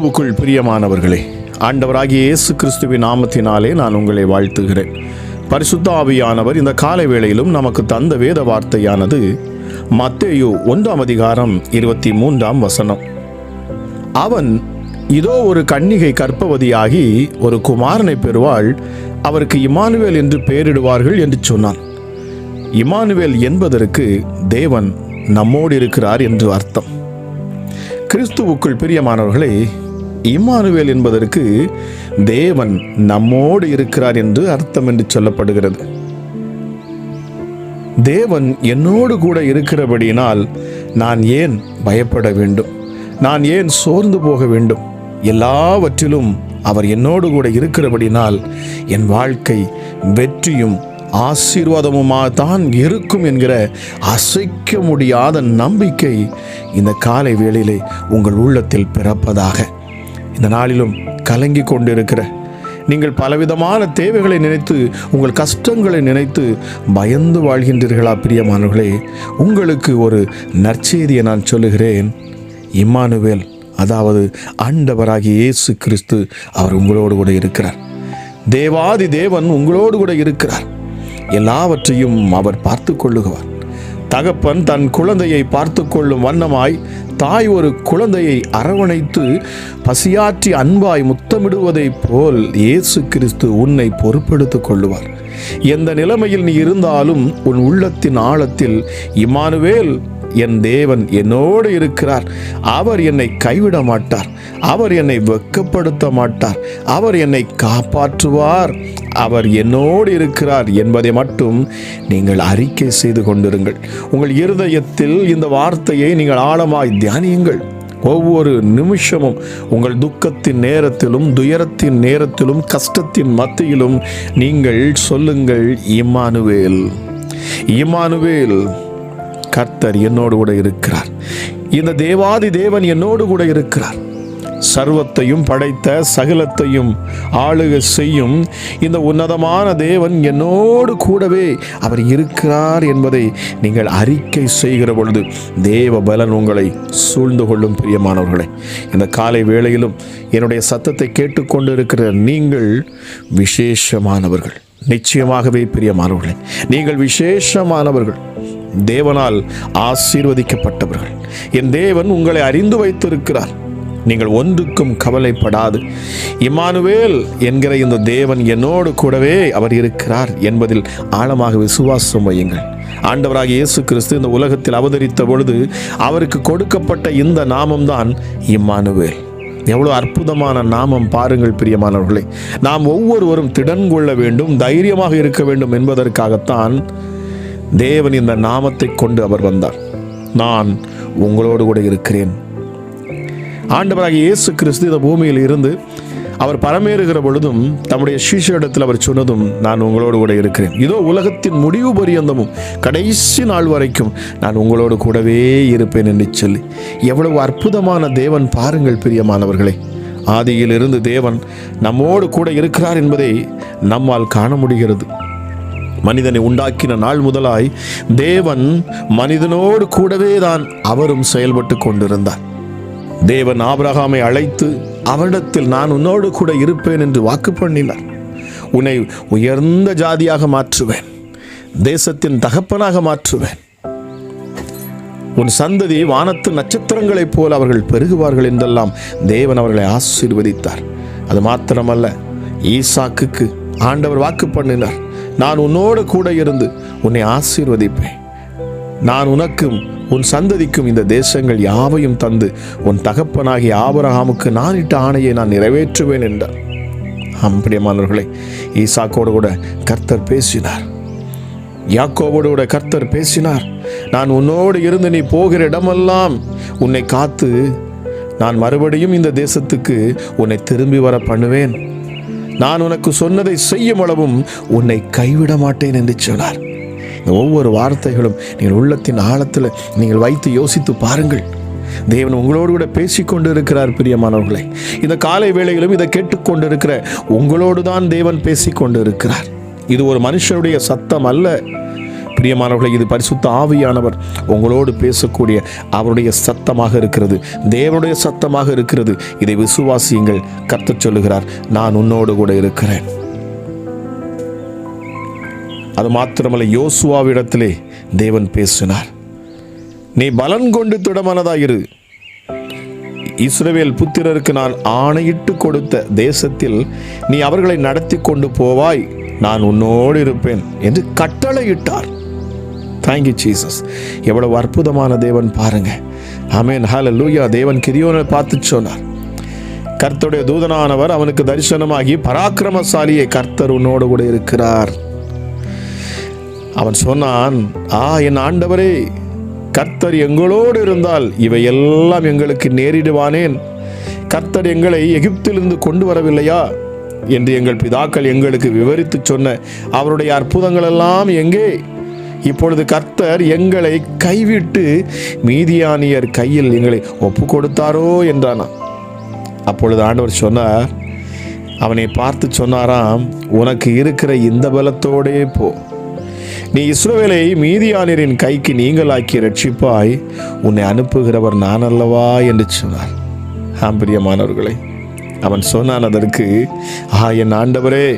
கிறிஸ்துவுக்குள் பிரியமானவர்களே, ஆண்டவராகிய இயேசு கிறிஸ்துவின் நாமத்தினாலே நான் உங்களை வாழ்த்துகிறேன். பரிசுத்த ஆவியானவர் இந்த காலை வேளையிலும் நமக்கு தந்த வேத வார்த்தையானது மத்தேயு 1:23 அவன் இதோ ஒரு கன்னிகை கர்ப்பவதியாகி ஒரு குமாரனை பெறுவாள், அவருக்கு இம்மானுவேல் என்று பெயரிடுவார்கள் என்று சொன்னான். இம்மானுவேல் என்பதற்கு தேவன் நம்மோடு இருக்கிறார் என்று அர்த்தம். கிறிஸ்துவுக்குள் பிரியமானவர்களே, இம்மானுவேல் என்பதற்கு தேவன் நம்மோடு இருக்கிறார் என்று அர்த்தம் என்று சொல்லப்படுகிறது. தேவன் என்னோடு கூட இருக்கிறபடியினால் நான் ஏன் பயப்பட வேண்டும்? நான் ஏன் சோர்ந்து போக வேண்டும்? எல்லாவற்றிலும் அவர் என்னோடு கூட இருக்கிறபடினால் என் வாழ்க்கை வெற்றியும் ஆசீர்வாதமுமாக தான் இருக்கும் என்கிற அசைக்க முடியாத நம்பிக்கை இந்த காலை வேளையிலே உங்கள் உள்ளத்தில் பிறப்பதாக. இந்த நாளிலும் கலங்கி கொண்டிருக்கிற நீங்கள் பலவிதமான தேவைகளை நினைத்து, உங்கள் கஷ்டங்களை நினைத்து பயந்து வாழ்கின்றீர்களா பிரியமானவர்களே? உங்களுக்கு ஒரு நற்செய்தியை நான் சொல்லுகிறேன். இம்மானுவேல், அதாவது ஆண்டவராகிய இயேசு கிறிஸ்து, அவர் உங்களோடு கூட இருக்கிறார். தேவாதி தேவன் உங்களோடு கூட இருக்கிறார். எல்லாவற்றையும் அவர் பார்த்து கொள்ளுகிறார். தகப்பன் தன் குழந்தையை பார்த்து கொள்ளும் வண்ணமாய் தாய் ஒரு குழந்தையை அரவணைத்து பசியாற்றி அன்பாய் முத்தமிடுவதை போல் இயேசு கிறிஸ்து உன்னை பொறுப்பெடுத்துக் கொள்ளுவார். எந்த நிலைமையில் நீ இருந்தாலும் உன் உள்ளத்தின் ஆழத்தில் இம்மானுவேல், என் தேவன் என்னோடு இருக்கிறார், அவர் என்னை கைவிட மாட்டார், அவர் என்னை வெட்கப்படுத்த மாட்டார், அவர் என்னை காப்பாற்றுவார், அவர் என்னோடு இருக்கிறார் என்பதை மட்டும் நீங்கள் அறிக்கை செய்து கொண்டிருங்கள். உங்கள் இருதயத்தில் இந்த வார்த்தையை நீங்கள் ஆழமாய் தியானியுங்கள். ஒவ்வொரு நிமிஷமும் உங்கள் துக்கத்தின் நேரத்திலும், துயரத்தின் நேரத்திலும், கஷ்டத்தின் மத்தியிலும் நீங்கள் சொல்லுங்கள், இம்மானுவேல், இம்மானுவேல், கர்த்தர் என்னோடு கூட இருக்கிறார். இந்த தேவாதி தேவன் என்னோடு கூட இருக்கிறார். சர்வத்தையும் படைத்த, சகலத்தையும் ஆளுகை செய்யும் இந்த உன்னதமான தேவன் என்னோடு கூடவே அவர் இருக்கிறார் என்பதை நீங்கள் அறிக்கை செய்கிற பொழுது தேவ பலன் உங்களை சூழ்ந்து கொள்ளும். பிரியமானவர்களே, இந்த காலை வேளையிலும் என்னுடைய சத்தத்தை கேட்டுக்கொண்டு இருக்கிற நீங்கள் விசேஷமானவர்கள். நிச்சயமாகவே பிரியமானவர்களே, நீங்கள் விசேஷமானவர்கள், தேவனால் ஆசீர்வதிக்கப்பட்டவர்கள். என் தேவன் உங்களை அறிந்து வைத்திருக்கிறார். நீங்கள் ஒன்றுக்கும் கவலைப்படாது. இம்மானுவேல் என்கிற இந்த தேவன் என்னோடு கூடவே அவர் இருக்கிறார் என்பதில் ஆழமாக விசுவாசம் வையுங்கள். ஆண்டவராகிய இயேசு கிறிஸ்து இந்த உலகத்தில் அவதரித்த பொழுது அவருக்கு கொடுக்கப்பட்ட இந்த நாமம்தான் இம்மானுவேல். எவ்வளோ அற்புதமான நாமம் பாருங்கள் பிரியமானவர்களே. நாம் ஒவ்வொருவரும் திடன் கொள்ள வேண்டும், தைரியமாக இருக்க வேண்டும் என்பதற்காகத்தான் தேவன் இந்த நாமத்தை கொண்டு அவர் வந்தார். நான் உங்களோடு கூட இருக்கிறேன். ஆண்டவராகிய இயேசு கிறிஸ்து இந்த பூமியில் இருந்து அவர் பரமேறுகிற பொழுதும் தம்முடைய சீஷரிடத்தில் அவர் சொன்னதும், நான் உங்களோடு கூட இருக்கிறேன். இதோ உலகத்தின் முடிவு பரியந்தமும் கடைசி நாள் வரைக்கும் நான் உங்களோடு கூடவே இருப்பேன் என்று சொல்லி எவ்வளவு அற்புதமான தேவன் பாருங்கள் பிரியமானவர்களே. ஆதியிலிருந்து தேவன் நம்மோடு கூட இருக்கிறார் என்பதை நம்மால் காண முடிகிறது. மனிதனை உண்டாக்கின நாள் முதலாய் தேவன் மனிதனோடு கூடவே தான் அவரும் செயல்பட்டு கொண்டிருந்தார். தேவன் ஆபிரகாமை அழைத்து அவனிடத்தில் நான் உன்னோடு கூட இருப்பேன் என்று வாக்கு பண்ணினார். உன்னை உயர்ந்த ஜாதியாக மாற்றுவேன், தேசத்தின் தகப்பனாக மாற்றுவேன், உன் சந்ததி வானத்து நட்சத்திரங்களைப் போல் அவர்கள் பெருகுவார்கள் என்றெல்லாம் தேவன் அவர்களை ஆசீர்வதித்தார். அது மாத்திரமல்ல, ஈசாக்குக்கு ஆண்டவர் வாக்கு பண்ணினார், நான் உன்னோடு கூட இருந்து உன்னை ஆசீர்வதிப்பேன், நான் உனக்கும் உன் சந்ததிக்கும் இந்த தேசங்கள் யாவையும் தந்து உன் தகப்பனாகிய ஆபிரகாமுக்கு நான் இட்ட ஆணையை நான் நிறைவேற்றுவேன் என்றார். பிரியமானவர்களே, ஈசாக்கோடு கூட கர்த்தர் பேசினார், யாக்கோவோடு கூட கர்த்தர் பேசினார். நான் உன்னோடு இருந்து நீ போகிற இடமெல்லாம் உன்னை காத்து நான் மறுபடியும் இந்த தேசத்துக்கு உன்னை திரும்பி வர பண்ணுவேன், நான் உனக்கு சொன்னதை செய்யும் அளவும் உன்னை கைவிட மாட்டேன் என்று சொன்னார். ஒவ்வொரு வார்த்தைகளும் நீங்கள் உள்ளத்தின் ஆழத்தில் நீங்கள் வைத்து யோசித்து பாருங்கள். தேவன் உங்களோடு கூட பேசிக்கொண்டு இருக்கிறார் பிரியமானவர்களே. இந்த காலை வேளையிலும் இதை கேட்டுக்கொண்டு இருக்கிற உங்களோடு தான் தேவன் பேசிக்கொண்டு இருக்கிறார். இது ஒரு மனுஷனுடைய சத்தம் அல்ல, பிரியமானவர்களை, இது பரிசுத்த ஆவியானவர் உங்களோடு பேசக்கூடிய அவருடைய சத்தமாக இருக்கிறது, தேவனுடைய சத்தமாக இருக்கிறது. இதை விசுவாசியுங்கள். கர்த்தர் சொல்லுகிறார், நான் உன்னோடு கூட இருக்கிறேன். அது மாத்திரமல்ல, யோசுவாவிடத்திலே தேவன் பேசினார், நீ பலன் கொண்டு திடமனதாயிரு, இஸ்ரவேல் புத்திரருக்கு நான் ஆணையிட்டு கொடுத்த தேசத்தில் நீ அவர்களை நடத்தி கொண்டு போவாய், நான் உன்னோடு இருப்பேன் என்று கட்டளையிட்டார். Thank you Jesus. எவ்வளவு அற்புதமான தேவன் பாருங்க. ஆமென், ஹல்லேலூயா. தேவன் கிதியோனை பார்த்து சொன்னார், கர்த்தருடைய தூதனானவர் அவனுக்கு தரிசனமாகி, பராக்கிரமசாலியே, கர்த்தர் உன்னோடு கூட இருக்கிறார். அவன் சொன்னான், என் ஆண்டவரே, கர்த்தர் எங்களோடு இருந்தால் இவையெல்லாம் எங்களுக்கு நேரிடுவானேன்? கர்த்தர் எங்களை எகிப்திலிருந்து கொண்டு வரவில்லையா என்று எங்கள் பிதாக்கள் எங்களுக்கு விவரித்து சொன்ன அவருடைய அற்புதங்கள் எல்லாம் எங்கே? இப்பொழுது கர்த்தர் எங்களை கைவிட்டு மீதியானியர் கையில் எங்களை ஒப்பு கொடுத்தாரோ என்றானா. அப்பொழுது ஆண்டவர் சொன்னார், அவனை பார்த்து சொன்னாராம், உனக்கு இருக்கிற இந்த பலத்தோடே போ, நீ இஸ்ரவேலை மீதியானியரின் கைக்கு நீங்களாக்கி ரட்சிப்பாய், உன்னை அனுப்புகிறவர் நான் அல்லவா என்று சொன்னார். பிரியமானவர்களே, அவன் சொன்னான் அதற்கு, என் ஆண்டவரே,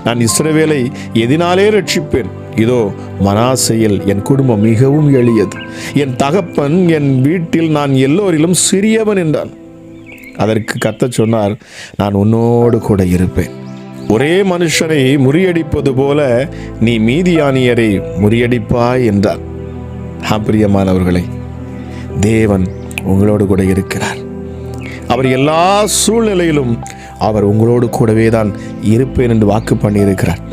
நான் இஸ்ரவேலை எதினாலே ரட்சிப்பேன்? இதோ மனாசையில் என் குடும்பம் மிகவும் எளியது, என் தகப்பன் என் வீட்டில் நான் எல்லோரிலும் சிறியவன் என்றான். அதற்கு கர்த்தர் சொன்னார், நான் உன்னோடு கூட இருப்பேன். ஒரே மனுஷனை முறியடிப்பது போல நீ மீதியானியரை முறியடிப்பாய் என்றார். பிரியமானவர்களே, தேவன் உங்களோடு கூட இருக்கிறார். அவர் எல்லா சூழ்நிலையிலும் அவர் உங்களோடு கூடவே தான் இருப்பேன் என்று வாக்கு பண்ணியிருக்கிறார்.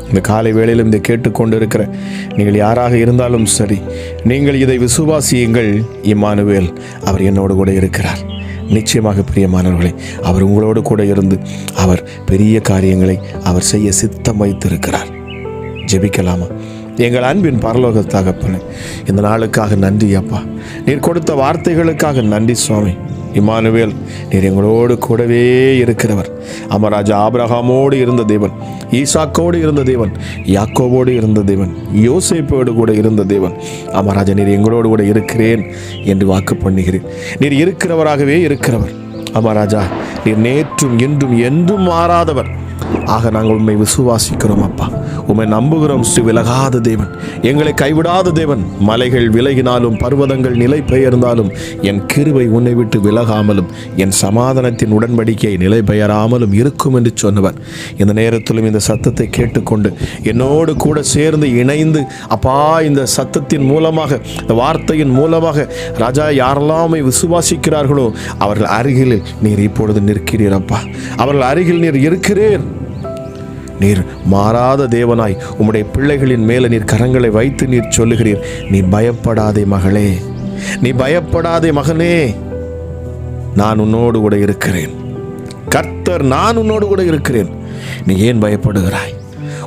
இந்த காலை வேளையிலும் இதை கேட்டுக்கொண்டு இருக்கிற நீங்கள் யாராக இருந்தாலும் சரி, நீங்கள் இதை விசுவாசியுங்கள். இம்மானுவேல், அவர் என்னோடு கூட இருக்கிறார். நிச்சயமாக பிரியமானவர்களே, அவர் உங்களோடு கூட இருந்து அவர் பெரிய காரியங்களை அவர் செய்ய சித்தம் வைத்திருக்கிறார். ஜெபிக்கலாமா? எங்கள் அன்பின் பரலோக தகப்பனே, இந்த நாளுக்காக நன்றி அப்பா. நீர் கொடுத்த வார்த்தைகளுக்காக நன்றி சுவாமி. இம்மானுவேல், நீர் எங்களோடு கூடவே இருக்கிறவர். அமராஜா, ஆபிரகாமோடு இருந்த தேவன், ஈசாக்கோடு இருந்த தேவன், யாக்கோவோடு இருந்த தேவன், யோசேப்போடு கூட இருந்த தேவன். அமராஜா, நீர் எங்களோடு கூட இருக்கிறேன் என்று வாக்கு பண்ணுகிறேன். நீர் இருக்கிறவராகவே இருக்கிறவர். அமராஜா, நீர் நேற்றும் இன்றும் என்றும் மாறாதவர். ஆக நாங்கள் உண்மை விசுவாசிக்கிறோம் அப்பா. உம்மை நம்புகிறோம். ஸ்ரீ விலகாத தேவன், எங்களை கைவிடாத தேவன். மலைகள் விலகினாலும் பர்வதங்கள் நிலை பெயர்ந்தாலும் என் கிருபை உன்னை விட்டு விலகாமலும் என் சமாதானத்தின் உடன்படிக்கை நிலை பெயராமலும் இருக்கும் என்று சொன்னவர். இந்த நேரத்திலும் இந்த சத்தத்தை கேட்டுக்கொண்டு என்னோடு கூட சேர்ந்து இணைந்து அப்பா, இந்த சத்தத்தின் மூலமாக, இந்த வார்த்தையின் மூலமாக ராஜா, யாரெல்லாம் விசுவாசிக்கிறார்களோ அவர்கள் அருகில் நீர் இப்பொழுது நிற்கிறீர் அப்பா. அவர்கள் அருகில் நீர் இருக்கிறீர். நீர் மாறாத தேவனாய் உம்முடைய பிள்ளைகளின் மேலே நீர் கரங்களை வைத்து நீர் சொல்லுகிறீர், நீ பயப்படாதே மகளே, நீ பயப்படாதே மகனே, நான் உன்னோடு கூட இருக்கிறேன். கர்த்தர், நான் உன்னோடு கூட இருக்கிறேன். நீ ஏன் பயப்படுகிறாய்?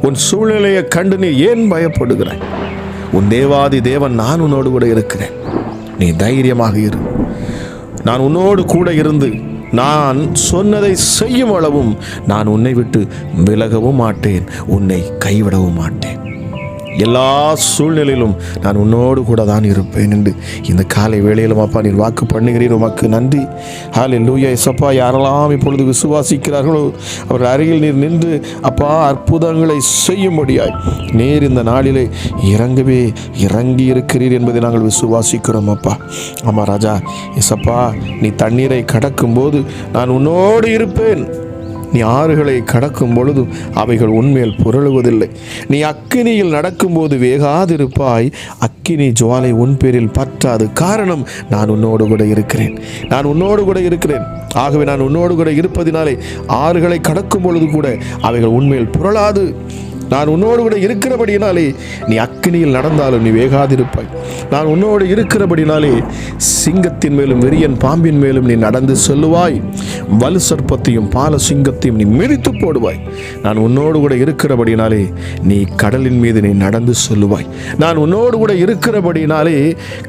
உன் சூழ்நிலையை கண்டு நீ ஏன் பயப்படுகிறாய்? உன் தேவாதி தேவன் நான் உன்னோடு கூட இருக்கிறேன். நீ தைரியமாக இரு. நான் உன்னோடு கூட இருந்து நான் சொன்னதை செய்யும் அளவும் நான் உன்னை விட்டு விலகவும் மாட்டேன், உன்னை கைவிடவும் மாட்டேன். எல்லா சூழ்நிலையிலும் நான் உன்னோடு கூட தான் இருப்பேன் என்று இந்த காலை வேளையிலும் அப்பா நீர் வாக்கு பண்ணுகிறீர். உமக்கு நன்றி. ஹல்லேலூயா. இயேசப்பா, யாரெல்லாம் இப்பொழுது விசுவாசிக்கிறார்களோ அவர் அருகில் நீர் நின்று அப்பா அற்புதங்களை செய்யும்படியாய் நீர் இந்த நாளிலே இறங்கி இருக்கிறீர் என்பதை நாங்கள் விசுவாசிக்கிறோம் அப்பா. ஆமாம் ராஜா. இயேசப்பா, நீ தண்ணீரை கடக்கும்போது நான் உன்னோடு இருப்பேன். நீ ஆறுகளை கடக்கும் பொழுதும் அவைகள் உன்மேல் புரளுவதில்லை. நீ அக்கினியில் நடக்கும்போது வேகாதிருப்பாய், அக்கினி ஜுவாலை உன் பேரில் பற்றாது. காரணம், நான் உன்னோடு கூட இருக்கிறேன். நான் உன்னோடு கூட இருக்கிறேன். ஆகவே நான் உன்னோடு கூட இருப்பதினாலே ஆறுகளை கடக்கும் பொழுது கூட அவைகள் உன்மேல் புரளாது. நான் உன்னோடு கூட இருக்கிறபடினாலே நீ அக்கினியில் நடந்தாலும் நீ வேகாதிருப்பாய். நான் உன்னோடு இருக்கிறபடினாலே சிங்கத்தின் மேலும் விரியன் பாம்பின் மேலும் நீ நடந்து செல்லுவாய். வலு சர்ப்பத்தையும் பால சிங்கத்தையும் நீ மிதித்து போடுவாய். நான் உன்னோடு கூட இருக்கிறபடினாலே நீ கடலின் மீது நீ நடந்து செல்லுவாய். நான் உன்னோடு கூட இருக்கிறபடினாலே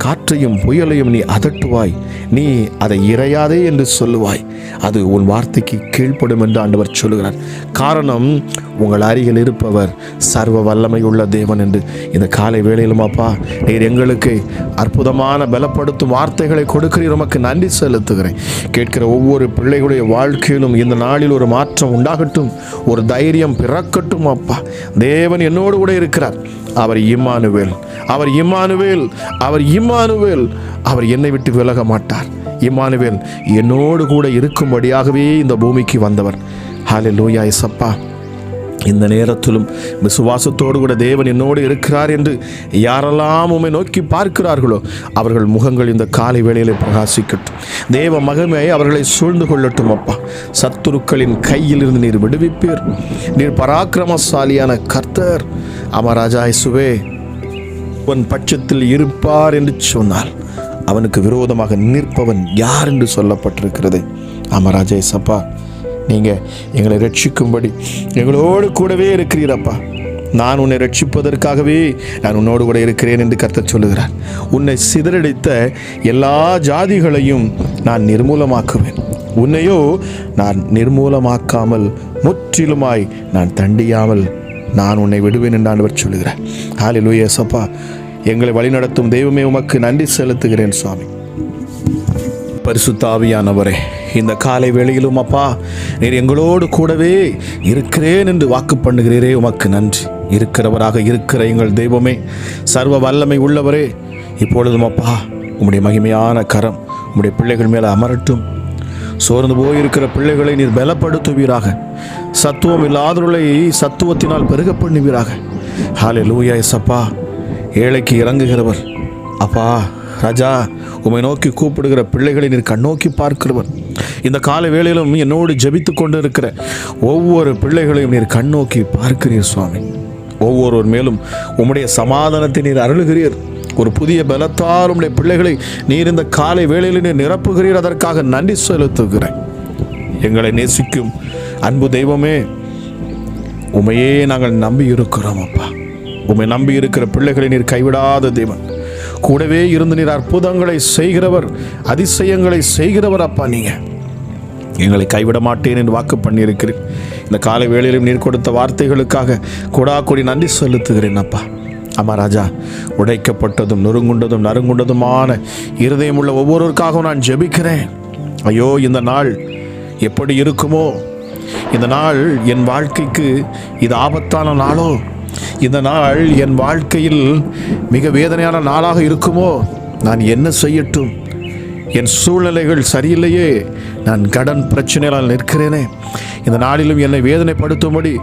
காற்றையும் புயலையும் நீ அதட்டுவாய். நீ அதை இறையாதே என்று சொல்லுவாய். அது உன் வார்த்தைக்கு கீழ்ப்படும் என்று ஆண்டவர் சொல்லுகிறார். காரணம், உங்கள் அருகில் இருப்பவர் சர்வ வல்லமை உள்ள தேவன் என்று இந்த காலை வேளையிலும் அப்பா நீர் எங்களுக்கு அற்புதமான பலப்படுத்தும் வார்த்தைகளை கொடுக்கிறீர். உமக்கு நன்றி செலுத்துகிறேன். கேட்கிற ஒவ்வொரு பிள்ளைகளுடைய வாழ்க்கையிலும் இந்த நாளில் ஒரு மாற்றம் உண்டாகட்டும், ஒரு தைரியம் பிறக்கட்டும். அப்பா தேவன் என்னோடு கூட இருக்கிறார். அவர் இம்மானுவேல், அவர் இம்மானுவேல், அவர் இம்மானுவேல். அவர் என்னை விட்டு விலக மாட்டார். இம்மானுவேல் என்னோடு கூட இருக்கும்படியாகவே இந்த பூமிக்கு வந்தவர். ஹல்லேலூயா இயேசப்பா. இந்த நேரத்திலும் விசுவாசத்தோடு கூட தேவன் என்னோடு இருக்கிறார் என்று யாரெல்லாம் உம்மை நோக்கி பார்க்கிறார்களோ அவர்கள் முகங்கள் இந்த காலை வேளையிலே பிரகாசிக்கட்டும். தேவ மகிமை அவர்களை சூழ்ந்து கொள்ளட்டும். அப்பா சத்துருக்களின் கையில் இருந்து நீர் விடுவிப்பீர். நீர் பராக்கிரமசாலியான கர்த்தர். அமராஜா இயேசுவே, உன் பட்சத்தில் இருப்பார் என்று சொன்னால் அவனுக்கு விரோதமாக நிற்பவன் யார் என்று சொல்லப்பட்டிருக்கிறது. அமராஜா இயேசப்பா, நீங்கள் எங்களை ரட்சிக்கும்படி எங்களோடு கூடவே இருக்கிறீரப்பா. நான் உன்னை ரட்சிப்பதற்காகவே நான் உன்னோடு கூட இருக்கிறேன் என்று கர்த்தர் சொல்லுகிறார். உன்னை சிதறடித்த எல்லா ஜாதிகளையும் நான் நிர்மூலமாக்குவேன். உன்னையோ நான் நிர்மூலமாக்காமல் முற்றிலுமாய் நான் தண்டியாமல் நான் உன்னை விடுவேன் என்று ஆண்டவர் சொல்லுகிறார். ஹல்லேலூயா இயேசப்பா. எங்களை வழிநடத்தும் தெய்வமே உமக்கு நன்றி செலுத்துகிறேன் சுவாமி. பரிசுத்த ஆவியானவரே, இந்த காலை வேளையிலும் அப்பா நீர் எங்களோடு கூடவே இருக்கிறேன் என்று வாக்கு பண்ணுகிறீரே, உமக்கு நன்றி. இருக்கிறவராக இருக்கிற எங்கள் தெய்வமே, சர்வ வல்லமை உள்ளவரே, இப்பொழுதும் அப்பா உம்முடைய மகிமையான கரம் உம்முடைய பிள்ளைகள் மேலே அமரட்டும். சோர்ந்து போயிருக்கிற பிள்ளைகளை நீர் பலப்படுத்துவீராக. சத்துவம் இல்லாதவர்களை சத்துவத்தினால் பெருக பண்ணுவீராக. ஹல்லேலூயா இயேசப்பா. ஏழைக்கு இறங்குகிறவர் அப்பா ராஜா, உம்மை நோக்கி கூப்பிடுகிற பிள்ளைகளை நீர் கண்ணோக்கி பார்க்கிறவர். இந்த காலை வேளையிலும் என்னோடு ஜெபித்து கொண்டு இருக்கிற ஒவ்வொரு பிள்ளைகளையும் நீர் கண்ணோக்கி பார்க்கிறீர் சுவாமி. ஒவ்வொருவர் மேலும் உம்முடைய சமாதானத்தை நீர் அருளுகிறீர். ஒரு புதிய பலத்தால் உம்முடைய பிள்ளைகளை நீர் இந்த காலை வேளையில் நீர் நிரப்புகிறீர். அதற்காக நன்றி செலுத்துகிறேன். எங்களை நேசிக்கும் அன்பு தெய்வமே, உம்மையே நாங்கள் நம்பி இருக்கிறோம் அப்பா. உம்மை நம்பி இருக்கிற பிள்ளைகளை நீர் கைவிடாத தேவன். கூடவே இருந்து நீர் அற்புதங்களை செய்கிறவர், அதிசயங்களை செய்கிறவர் அப்பா. நீங்கள் எங்களை கைவிட மாட்டேன் என்று வாக்கு பண்ணியிருக்கிறேன். இந்த காலை வேளையிலும் நீர் கொடுத்த வார்த்தைகளுக்காக கொடா கொடி நன்றி செலுத்துகிறேன் அப்பா. ஆமாம் ராஜா, உடைக்கப்பட்டதும் நொறுங்குண்டதும் நறுங்குண்டதுமான இருதயம் உள்ள ஒவ்வொருவருக்காகவும் நான் ஜெபிக்கிறேன். ஐயோ, இந்த நாள் எப்படி இருக்குமோ? இந்த நாள் என் வாழ்க்கைக்கு இது ஆபத்தான நாளோ? இந்த நாள் என் வாழ்க்கையில் மிக வேதனையான நாளாக இருக்குமோ? நான் என்ன செய்யட்டும்? என் சூழ்நிலைகள் சரியில்லையே. நான் கடன் பிரச்சனையால் நிற்கிறேனே. இந்த நாளிலும் என்னை வேதனைப்படுத்தும்படி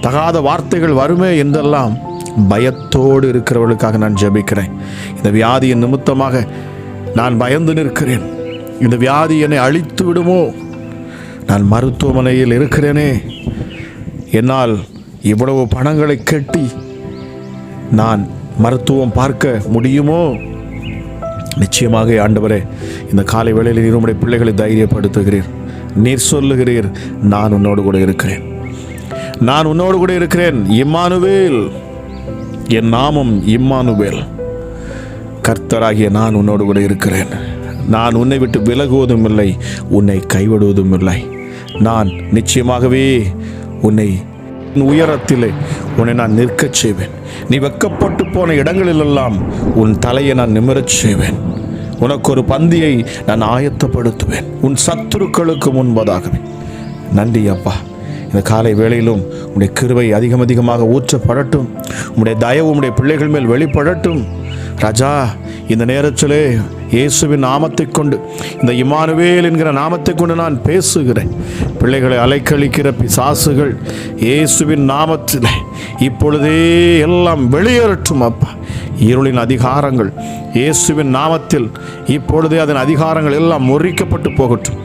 தகாத வார்த்தைகள் வருமே என்றெல்லாம் பயத்தோடு இருக்கிறவர்களுக்காக நான் ஜெபிக்கிறேன். இந்த வியாதியின் நிமித்தமாக நான் பயந்து நிற்கிறேன். இந்த வியாதி என்னை அழித்து விடுமோ? நான் மருத்துவமனையில் இருக்கிறேனே. என்னால் இவ்வளவு பணங்களை கட்டி நான் மருத்துவம் பார்க்க முடியுமோ? நிச்சயமாக ஆண்டவரே, இந்த காலை வேளையில் நீர் உம்முடைய பிள்ளைகளை தைரியப்படுத்துகிறீர். நீர் சொல்லுகிறீர், நான் உன்னோடு கூட இருக்கிறேன், நான் உன்னோடு கூட இருக்கிறேன். இம்மானுவேல், என் நாமம் இம்மானுவேல். கர்த்தராகிய நான் உன்னோடு கூட இருக்கிறேன். நான் உன்னை விட்டு விலகுவதும் இல்லை, உன்னை கைவிடுவதும் இல்லை. நான் நிச்சயமாகவே உன்னை உயரத்திலே உன்னை நான் நிற்கச் செய்வேன். நீ வெக்கப்பட்டு போன இடங்களிலெல்லாம் உன் தலையை நான் நிமிரச் செய்வேன். உனக்கு ஒரு பந்தியை நான் ஆயத்தப்படுத்துவேன் உன் சத்துருக்களுக்கு முன்பதாகவே. நன்றி அப்பா. இந்த காலை வேளையிலும் உம்முடைய கிருபை அதிகமாக ஊற்றப்படட்டும். உம்முடைய தயவு உம்முடைய பிள்ளைகள் மேல் வெளிப்படட்டும் ராஜா. இந்த நேரத்திலே இயேசுவின் நாமத்தை கொண்டு, இந்த இம்மானுவேல் என்கிற நாமத்தை கொண்டு நான் பேசுகிறேன். பிள்ளைகளை அலைக்கழிக்கிற பிசாசுகள் இயேசுவின் நாமத்தில் இப்பொழுதே எல்லாம் வெளியேறட்டும் அப்பா. இருளின் அதிகாரங்கள் இயேசுவின் நாமத்தில் இப்பொழுதே அதன் அதிகாரங்கள் எல்லாம் முறிக்கப்பட்டு போகட்டும்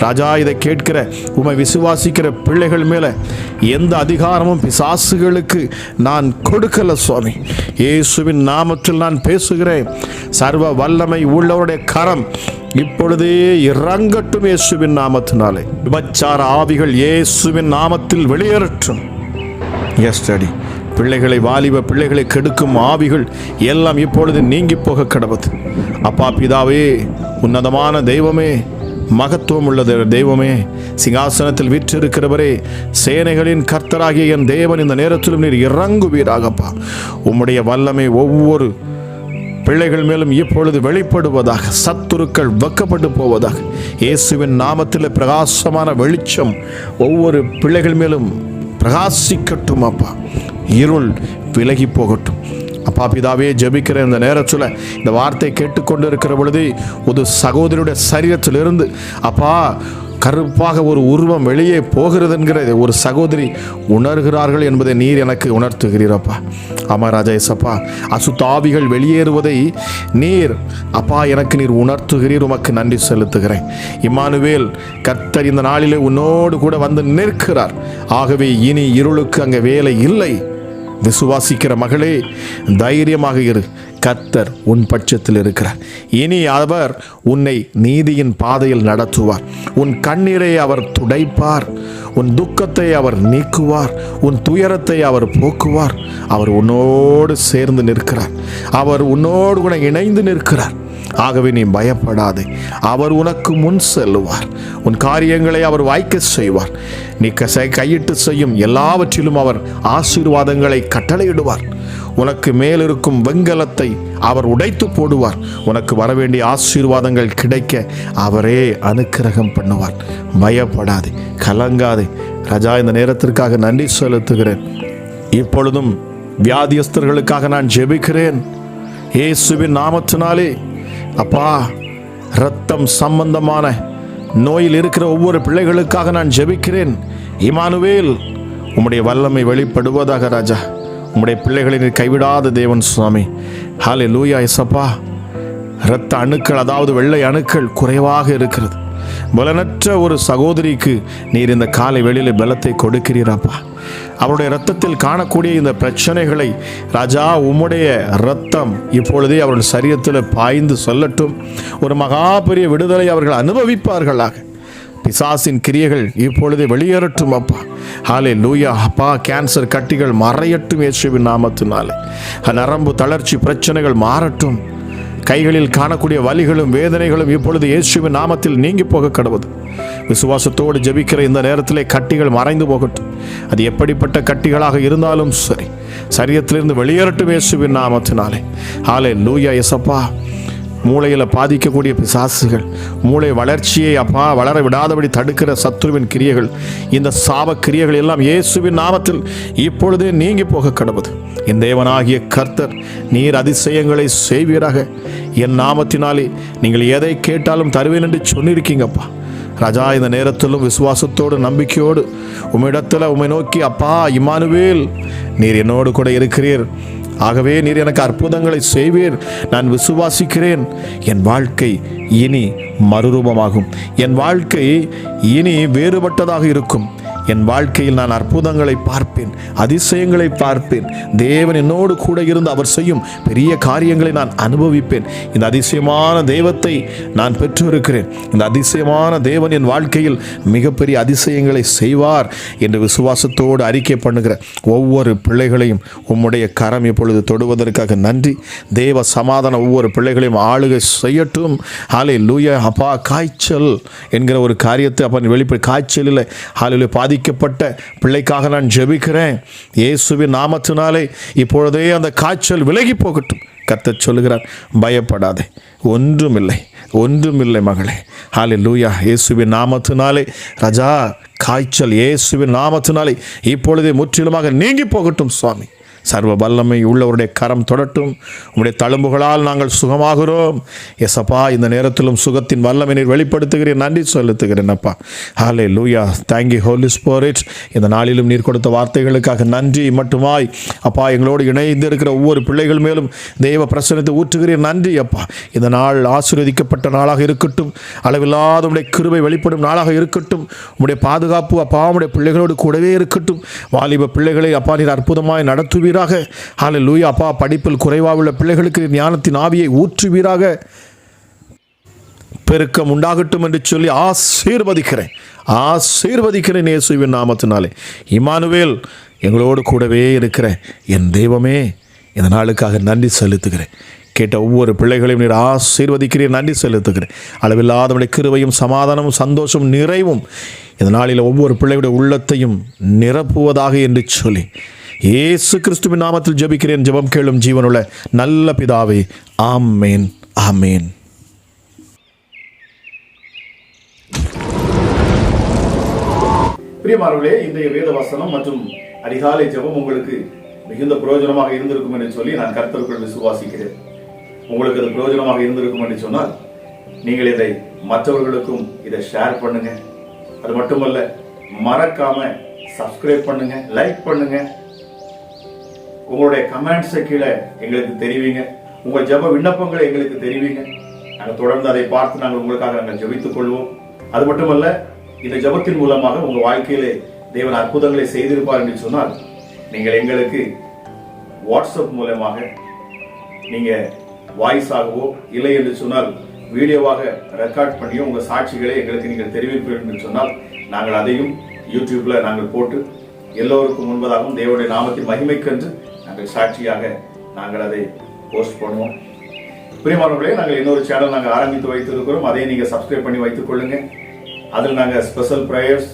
ராஜா. இதை கேட்கிற உம்மை விசுவாசிக்கிற பிள்ளைகள் மேலே எந்த அதிகாரமும் பிசாசுகளுக்கு நான் கொடுக்கல சுவாமி. இயேசுவின் நாமத்தில் நான் பேசுகிறேன். சர்வ வல்லமை உள்ளவருடைய கரம் இப்பொழுதே இறங்கட்டும் இயேசுவின் நாமத்தினாலே. விபச்சார ஆவிகள் இயேசுவின் நாமத்தில் வெளியேறட்டும். Yes daddy. பிள்ளைகளை, வாலிப பிள்ளைகளை கெடுக்கும் ஆவிகள் எல்லாம் இப்பொழுது நீங்கி போக கடவுது அப்பா. பிதாவே, உன்னதமான தெய்வமே, மகத்துவம் உள்ள தெய்வமே, சிங்காசனத்தில் வீற்றிருக்கிறவரே, சேனைகளின் கர்த்தராகிய என் தேவன், இந்த நேரத்திலும் நீர் இறங்குவீராகப்பா. உம்முடைய வல்லமை ஒவ்வொரு பிள்ளைகள் மேலும் இப்பொழுது வெளிப்படுவதாக, சத்துருக்கள் வெக்கப்பட்டு போவதாக. இயேசுவின் நாமத்தில் பிரகாசமான வெளிச்சம் ஒவ்வொரு பிள்ளைகள் மேலும் பிரகாசிக்கட்டும் அப்பா. இருள் விலகி போகட்டும் அப்பா. பிதாவே, ஜெபிக்கிற இந்த நேரத்தில் இந்த வார்த்தை கேட்டுக்கொண்டு இருக்கிற பொழுது ஒரு சகோதரியுடைய சரீரத்திலிருந்து அப்பா கருப்பாக ஒரு உருவம் வெளியே போகிறது என்கிற ஒரு சகோதரி உணர்கிறார்கள் என்பதை நீர் எனக்கு உணர்த்துகிறீரப்பா. ஆமா ராஜா ஏசப்பா, அசுத்தாவிகள் வெளியேறுவதை நீர் அப்பா எனக்கு நீர் உணர்த்துகிறீர். உமக்கு நன்றி செலுத்துகிறேன். இம்மானுவேல் கர்த்தர் இந்த நாளிலே உன்னோடு கூட வந்து நிற்கிறார். ஆகவே இனி இருளுக்கு அங்கே வேலை இல்லை. விசுவாசிக்கிற மகளே, தைரியமாக இரு. கர்த்தர் உன் பட்சத்தில் இருக்கிறார். இனி அவர் உன்னை நீதியின் பாதையில் நடத்துவார். உன் கண்ணீரை அவர் துடைப்பார். உன் துக்கத்தை அவர் நீக்குவார். உன் துயரத்தை அவர் போக்குவார். அவர் உன்னோடு சேர்ந்து நிற்கிறார். அவர் உன்னோடு கூட இணைந்து நிற்கிறார். ஆகவே நீ பயப்படாதே. அவர் உனக்கு முன் செல்லுவார். உன் காரியங்களை அவர் வாய்க்க செய்வார். நீ கையிட்டு செய்யும் எல்லாவற்றிலும் அவர் ஆசீர்வாதங்களை கட்டளையிடுவார். உனக்கு மேலிருக்கும் வெங்கலத்தை அவர் உடைத்து போடுவார். உனக்கு வரவேண்டிய ஆசீர்வாதங்கள் கிடைக்க அவரே அனுக்கிரகம் பண்ணுவார். பயப்படாதே, கலங்காதே. ராஜா, இந்த நேரத்திற்காக நன்றி செலுத்துகிறேன். இப்பொழுதும் வியாதியஸ்தர்களுக்காக நான் ஜெபிக்கிறேன் இயேசுவின் நாமத்தினாலே. அப்பா, இரத்தம் சம்பந்தமான நோயில் இருக்கிற ஒவ்வொரு பிள்ளைகளுக்காக நான் ஜெபிக்கிறேன். இம்மானுவேல், உம்முடைய வல்லமை வெளிப்படுவதாக ராஜா. உம்முடைய பிள்ளைகளை நீர் கைவிடாத தேவன் சுவாமி. ஹல்லேலூயா இயேசப்பா. இரத்த அணுக்கள், அதாவது வெள்ளை அணுக்கள் குறைவாக இருக்கிறது. பலனற்ற ஒரு சகோதரிக்கு நீர் இந்த காலை வெளியில் பலத்தை கொடுக்கிறீராப்பா. அவருடைய இரத்தத்தில் காணக்கூடிய இந்த பிரச்சனைகளை ராஜா, உம்முடைய இரத்தம் இப்பொழுதே அவர்கள் சரீரத்தில் பாய்ந்து சொல்லட்டும். ஒரு மகா பெரிய விடுதலை அவர்கள் அனுபவிப்பார்களாக. பிசாசின் கிரியைகள் இப்பொழுதே வெளியேறட்டும் அப்பா. ஹல்லேலூயா அப்பா. கேன்சர் கட்டிகள் மறையட்டும் இயேசுவின் நாமத்தினாலே. நரம்பு தளர்ச்சி பிரச்சனைகள் மாறட்டும். கைகளில் காணக்கூடிய வலிகளும் வேதனைகளும் இப்பொழுது இயேசுவின் நாமத்தில் நீங்கி போக கடவுது. விசுவாசத்தோடு ஜெபிக்கிற இந்த நேரத்திலே கட்டிகள் மறைந்து போகட்டும். அது எப்படிப்பட்ட கட்டிகளாக இருந்தாலும் சரி, சரீரத்திலிருந்து வெளியேறட்டும் இயேசுவின் நாமத்தினாலே. ஹல்லேலூயா இயேசப்பா. மூளையில் பாதிக்கக்கூடிய பிசாசுகள், மூளை வளர்ச்சியை அப்பா வளர விடாதபடி தடுக்கிற சத்துருவின் கிரியைகள், இந்த சாப கிரியைகள் எல்லாம் இயேசுவின் நாமத்தில் இப்பொழுதே நீங்கி போக கடவுது. என் தேவனாகிய கர்த்தர் நீர் அதிசயங்களை செய்வீராக. என் நாமத்தினாலே நீங்கள் எதை கேட்டாலும் தருவேன் என்று சொன்னிருக்கீங்கப்பா. ராஜா, இந்த நேரத்திலும் விசுவாசத்தோடு நம்பிக்கையோடு உம்மிடத்தில் உம்மை நோக்கி, அப்பா இம்மானுவேல், நீர் என்னோடு கூட இருக்கிறீர். ஆகவே நீர் எனக்கு அற்புதங்களை செய்வீர். நான் விசுவாசிக்கிறேன். என் வாழ்க்கை இனி மறுரூபமாகும். என் வாழ்க்கை இனி வேறுபட்டதாக இருக்கும். என் வாழ்க்கையில் நான் அற்புதங்களை பார்ப்பேன், அதிசயங்களை பார்ப்பேன். தேவன் என்னோடு கூட இருந்து அவர் செய்யும் பெரிய காரியங்களை நான் அனுபவிப்பேன். இந்த அதிசயமான தெய்வத்தை நான் பெற்றிருக்கிறேன். இந்த அதிசயமான தேவன் என் வாழ்க்கையில் மிகப்பெரிய அதிசயங்களை செய்வார் என்று விசுவாசத்தோடு அறிக்கை பண்ணுகிற ஒவ்வொரு பிள்ளைகளையும் உம்முடைய கரம் இப்பொழுது தொடுவதற்காக நன்றி. தேவ சமாதானம் ஒவ்வொரு பிள்ளைகளையும் ஆளுகை செய்யட்டும். ஹல்லேலூயா அப்பா. காய்ச்சல் என்கிற ஒரு காரியத்தை அப்பா வெளிப்படை காய்ச்சலில் ஹல்லேலூயா பாதிக்கப்பட்ட பிள்ளைக்காக நான் ஜெபிக்கிறேன் இயேசுவின் நாமத்தினாலே. இப்பொழுதே அந்த காய்ச்சல் விலகி போகட்டும். கர்த்தர் சொல்லுகிறார், பயப்படாதே, ஒன்றுமில்லை, ஒன்றுமில்லை மகளே. ஹல்லேலூயா. இயேசுவின் நாமத்தினாலே ராஜா, காய்ச்சல் இயேசுவின் நாமத்தினாலே இப்பொழுதே முற்றிலுமாக நீங்கி போகட்டும் சுவாமி. சர்வ வல்லமை உள்ளவருடைய கரம் தொடட்டும். உங்களுடைய தழும்புகளால் நாங்கள் சுகமாகிறோம். எஸ்அப்பா, இந்த நேரத்திலும் சுகத்தின் வல்லமை நீர் வெளிப்படுத்துகிறேன். நன்றி செலுத்துகிறேன் அப்பா. Hallelujah. Thank you Holy Spirit. இந்த நாளிலும் நீர் கொடுத்த வார்த்தைகளுக்காக நன்றி. மட்டுமாய் அப்பா, எங்களோடு இணைந்து இருக்கிற ஒவ்வொரு பிள்ளைகள் மேலும் தெய்வ பிரசன்னத்தை ஊற்றுகிறேன். நன்றி அப்பா. இந்த நாள் ஆசீர்வதிக்கப்பட்ட நாளாக இருக்கட்டும். அளவில்லாத உடைய கிருபை வெளிப்படும் நாளாக இருக்கட்டும். உடைய பாதுகாப்பு அப்பா உடைய பிள்ளைகளோடு கூடவே இருக்கட்டும். வாலிப பிள்ளைகளை அப்பா நீர் அற்புதமாய் நடத்துவீர். ஹல்லேலூயா அப்பா. படிப்பில் குறைவாக உள்ள பிள்ளைகளுக்கு ஞானத்தின் ஆவியை ஊற்றுவீராக. பெருக்கம் உண்டாகட்டும் என்று சொல்லி ஆசீர்வதிக்கிறேன், ஆசீர்வதிக்கிறேன் இயேசுவின் நாமத்தினாலே. இம்மானுவேல், எங்களோடு கூடவே இருக்கிற என் தெய்வமே, இந்த நாளுக்காக நன்றி செலுத்துகிறேன். கேட்ட ஒவ்வொரு பிள்ளைகளையும் நீர் ஆசீர்வதிக்கிறீர், நன்றி செலுத்துகிறேன். அளவில்லாதவனுடைய கிருபையும் சமாதானமும் சந்தோஷமும் நிறைவும் இந்த நாளில் ஒவ்வொரு பிள்ளைகளுடைய உள்ளத்தையும் நிரப்புவதாக என்று சொல்லி இயேசு கிறிஸ்துவின் நாமத்தில் ஜெபிக்கிறேன். ஜெபம் கேளும் ஜீவனுள்ள நல்ல பிதாவே, ஆமேன், ஆமேன். பிரியமானவர்களே, இன்றைய வேத வசனம் மற்றும் அதிகாலை ஜெபம் உங்களுக்கு மிகுந்த பிரயோஜனமாக இருந்திருக்கும் என்று சொல்லி நான் கர்த்தருக்குள் விசுவாசிக்கிறேன். உங்களுக்கு அது பிரயோஜனமாக இருந்திருக்கும் என்று சொன்னால் நீங்கள் இதை மற்றவர்களுக்கும் இதை ஷேர் பண்ணுங்க. அது மட்டுமல்ல, மறக்காம சப்ஸ்கிரைப் பண்ணுங்க, லைக் பண்ணுங்க, உங்களுடைய கமெண்ட்ஸை கீழே எங்களுக்கு தெரிவிங்க, உங்கள் ஜெப விண்ணப்பங்களை எங்களுக்கு தெரிவிங்க. நாங்கள் தொடர்ந்து அதை பார்த்து நாங்கள் உங்களுக்காக நாங்கள் ஜெபித்துக் கொள்வோம். அது மட்டுமல்ல, இந்த ஜெபத்தின் மூலமாக உங்கள் வாழ்க்கையிலே தேவன் அற்புதங்களை செய்திருப்பார் என்று சொன்னால் நீங்கள் எங்களுக்கு வாட்ஸ்அப் மூலமாக நீங்க வாய்ஸ் ஆகவோ இல்லை என்று சொன்னால் வீடியோவாக ரெக்கார்ட் பண்ணியோ உங்கள் சாட்சிகளை எங்களுக்கு நீங்கள் தெரிவிப்பீர்கள் என்று சொன்னால் நாங்கள் அதையும் யூடியூப்ல நாங்கள் போட்டு எல்லோருக்கும் முன்பதாகவும் தேவனுடைய நாமத்தின் மகிமைக்கென்று நாங்கள் சாட்சியாக நாங்கள் அதை போஸ்ட் பண்ணுவோம். பிரியமானவர்களே, நாங்கள் இன்னொரு சேனல் நாங்கள் ஆரம்பித்து வைத்திருக்கிறோம். அதை நீங்க சப்ஸ்கிரைப் பண்ணி வைத்துக் கொள்ளுங்க. அதில் நாங்கள் ஸ்பெஷல் ப்ரேயர்ஸ்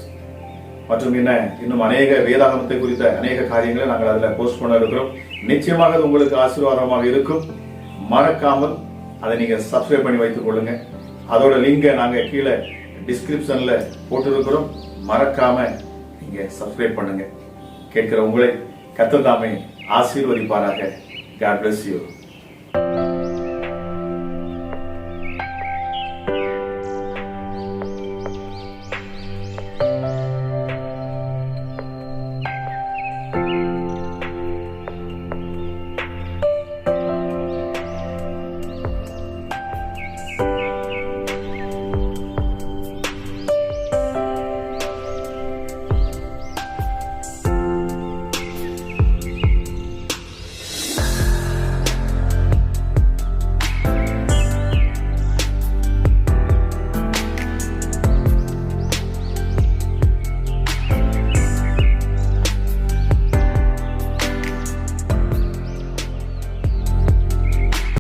மற்றும் இன்னும் அநேக வேதாகமத்தை குறித்த அநேக காரியங்களை நாங்கள் அதில் போஸ்ட் பண்ண இருக்கிறோம். நிச்சயமாக அது உங்களுக்கு ஆசீர்வாதமாக இருக்கும். மறக்காமல் அதை நீங்க சப்ஸ்கிரைப் பண்ணி வைத்துக் கொள்ளுங்க. அதோட லிங்கை நாங்க கீழே டிஸ்கிரிப்ஷன்ல போட்டிருக்கிறோம். மறக்காம நீங்க சப்ஸ்கிரைப் பண்ணுங்க. கேட்கிற உங்களை கர்த்தர் தாமே ஆசீர்வதிப்பாராக. God bless you.